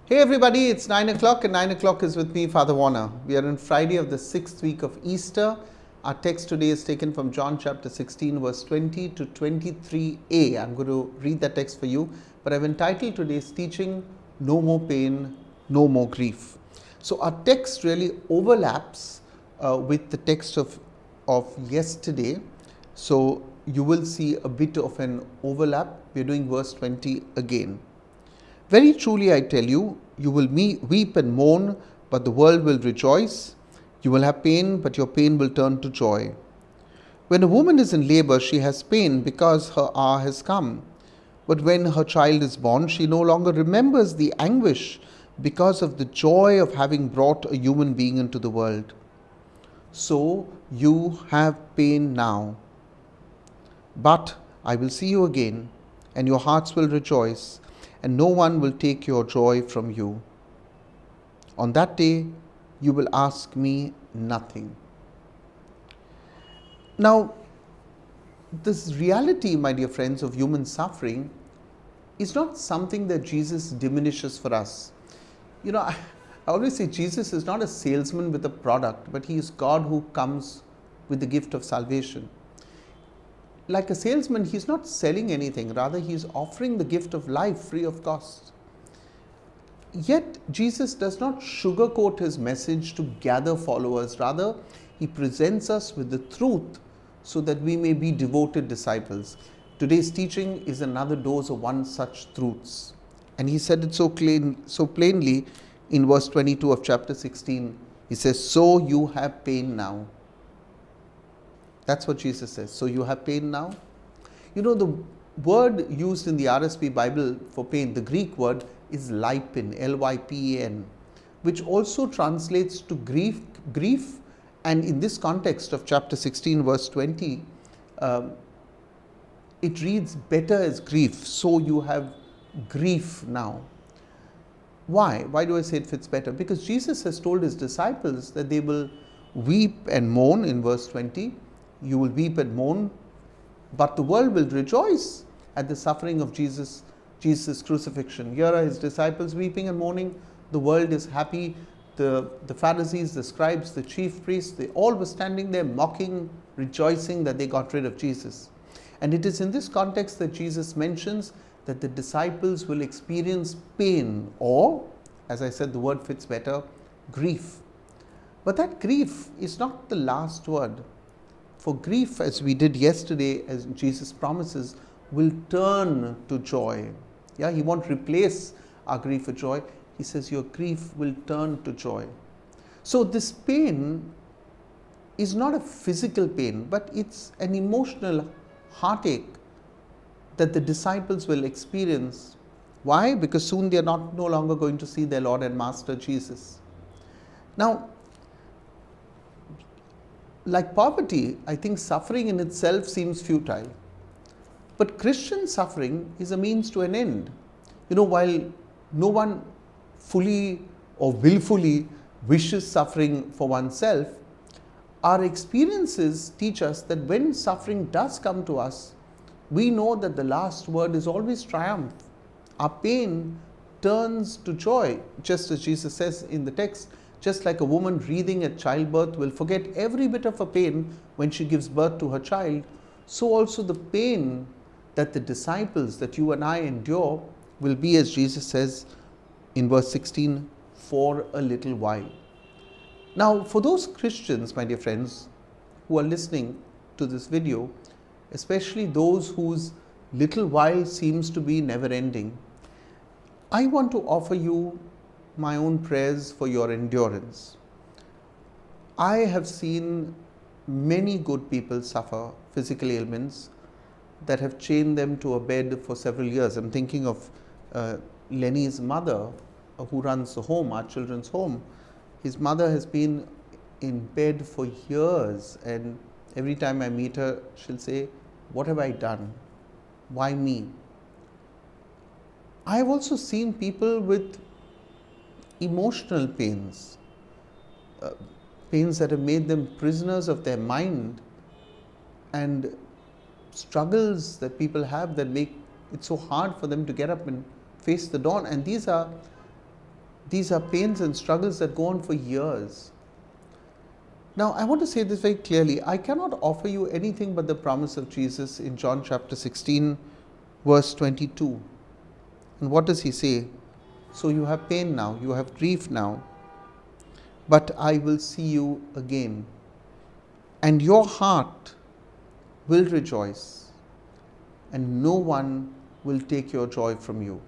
Hey everybody, it's 9 o'clock and 9 o'clock is with me, Father Warner. We are on Friday of the 6th week of Easter. Our text today is taken from John chapter 16 verse 20 to 23a. I'm going to read that text for you, but I've entitled today's teaching, No More Pain, No More Grief. So our text really overlaps with the text of yesterday. So you will see a bit of an overlap. We're doing verse 20 again. Very truly I tell you, you will weep and mourn, but the world will rejoice. You will have pain, but your pain will turn to joy. When a woman is in labor, she has pain because her hour has come. But when her child is born, she no longer remembers the anguish because of the joy of having brought a human being into the world. So you have pain now. But I will see you again, and your hearts will rejoice, and no one will take your joy from you. On that day, you will ask me nothing. Now, this reality, my dear friends, of human suffering is not something that Jesus diminishes for us. I always say Jesus is not a salesman with a product, but he is God who comes with the gift of salvation. Like a salesman, he's not selling anything, rather he is offering the gift of life free of cost. Yet Jesus does not sugarcoat his message to gather followers, rather he presents us with the truth so that we may be devoted disciples. Today's teaching is another dose of one such truths. And he said it so plainly in verse 22 of chapter 16. He says, so you have pain now. That's what Jesus says. So you have pain now? The word used in the RSV Bible for pain, the Greek word is lipin, L-Y-P-E-N, which also translates to grief. And in this context of chapter 16, verse 20, it reads better as grief. So you have grief now. Why? Why do I say it fits better? Because Jesus has told his disciples that they will weep and mourn in verse 20. You will weep and mourn, but the world will rejoice at the suffering of Jesus' crucifixion. Here are his disciples weeping and mourning. The world is happy. The Pharisees, the scribes, the chief priests, they all were standing there mocking, rejoicing that they got rid of Jesus. And it is in this context that Jesus mentions that the disciples will experience pain, or, as I said, the word fits better, grief. But that grief is not the last word. For grief, as we did yesterday, as Jesus promises, will turn to joy. Yeah, he won't replace our grief with joy. He says your grief will turn to joy. So this pain is not a physical pain, but it's an emotional heartache that the disciples will experience. Why? Because soon they are no longer going to see their Lord and Master Jesus. Now, like poverty, I think suffering in itself seems futile. But Christian suffering is a means to an end. While no one fully or willfully wishes suffering for oneself, our experiences teach us that when suffering does come to us, we know that the last word is always triumph. Our pain turns to joy, just as Jesus says in the text. Just like a woman breathing at childbirth will forget every bit of her pain when she gives birth to her child, so also the pain that the disciples, that you and I endure, will be, as Jesus says in verse 16, for a little while. Now, for those Christians, my dear friends, who are listening to this video, especially those whose little while seems to be never ending, I want to offer you my own prayers for your endurance. I have seen many good people suffer physical ailments that have chained them to a bed for several years. I'm thinking of Lenny's mother, who runs the home, our children's home. His mother has been in bed for years, and every time I meet her, she'll say, what have I done? Why me? I have also seen people with emotional pains, pains that have made them prisoners of their mind, and struggles that people have that make it so hard for them to get up and face the dawn. And these are These are pains and struggles that go on for years. Now, I want to say this very clearly. I cannot offer you anything but the promise of Jesus in John chapter 16, verse 22. And what does he say? So you have pain now, you have grief now, but I will see you again, and your heart will rejoice, and no one will take your joy from you.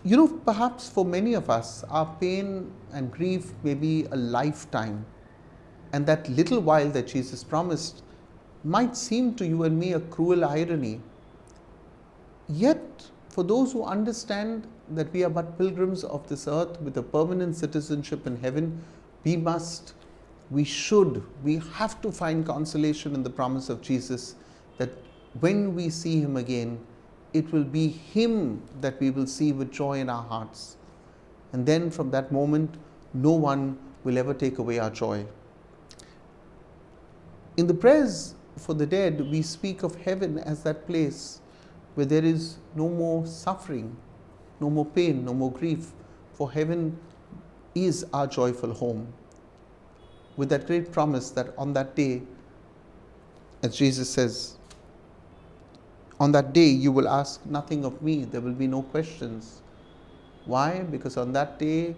You know, perhaps for many of us, our pain and grief may be a lifetime, and that little while that Jesus promised might seem to you and me a cruel irony. Yet, for those who understand that we are but pilgrims of this earth with a permanent citizenship in heaven, we have to find consolation in the promise of Jesus that when we see him again, it will be him that we will see with joy in our hearts. And then from that moment, no one will ever take away our joy. In the prayers for the dead, we speak of heaven as that place where there is no more suffering, no more pain, no more grief, for heaven is our joyful home. With that great promise that on that day, as Jesus says, on that day you will ask nothing of me, there will be no questions. Why? Because on that day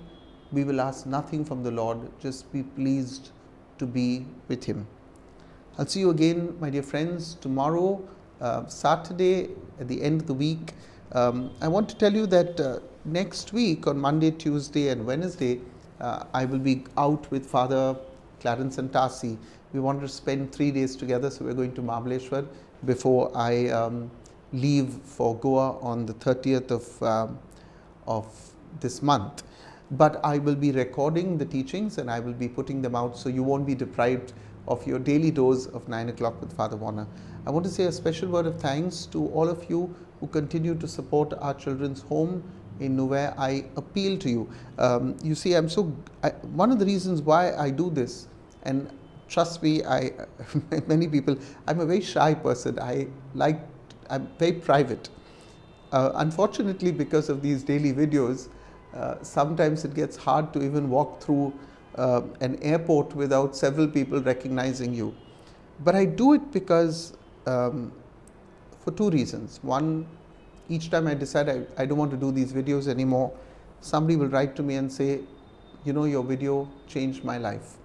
we will ask nothing from the Lord, just be pleased to be with him. I'll see you again, my dear friends, tomorrow, Saturday, at the end of the week. I want to tell you that next week on Monday, Tuesday and Wednesday, I will be out with Father Clarence and Tasi. We want to spend 3 days together, so we're going to Mahabaleshwar before I leave for Goa on the 30th of this month. But I will be recording the teachings and I will be putting them out, so you won't be deprived of your daily dose of 9 o'clock with Father Warner. I want to say a special word of thanks to all of you who continue to support our children's home in Nowhere. I appeal to you. You see, one of the reasons why I do this, and trust me, many people, I'm a very shy person. I'm very private. Unfortunately, because of these daily videos, sometimes it gets hard to even walk through an airport without several people recognizing you. But I do it because for 2 reasons. One, each time I decide I don't want to do these videos anymore, somebody will write to me and say, you know, your video changed my life.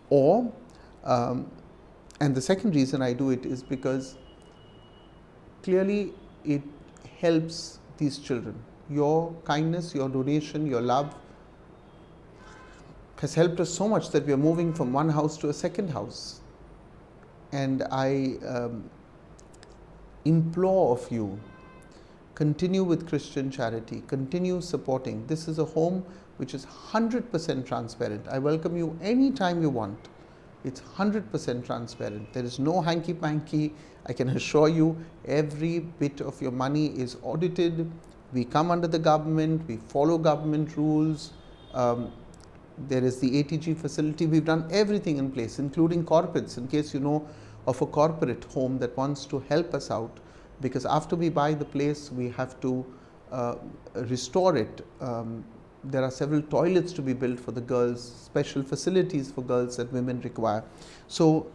Or, and the second reason I do it is because clearly it helps these children. Your kindness, your donation, your love has helped us so much that we are moving from one house to a second house. And I implore of you, continue with Christian charity, continue supporting. This is a home which is 100% transparent. I welcome you anytime you want. It's 100% transparent. There is no hanky-panky. I can assure you every bit of your money is audited. We come under the government, we follow government rules. There is the ATG facility. We've done everything in place, including corporates, in case you know of a corporate home that wants to help us out, because after we buy the place, we have to restore it. There are several toilets to be built for the girls, special facilities for girls that women require. So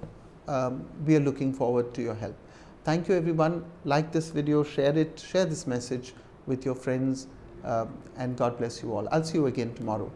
we are looking forward to your help. Thank you, everyone. Like this video, share it, share this message with your friends, and God bless you all. I'll see you again tomorrow.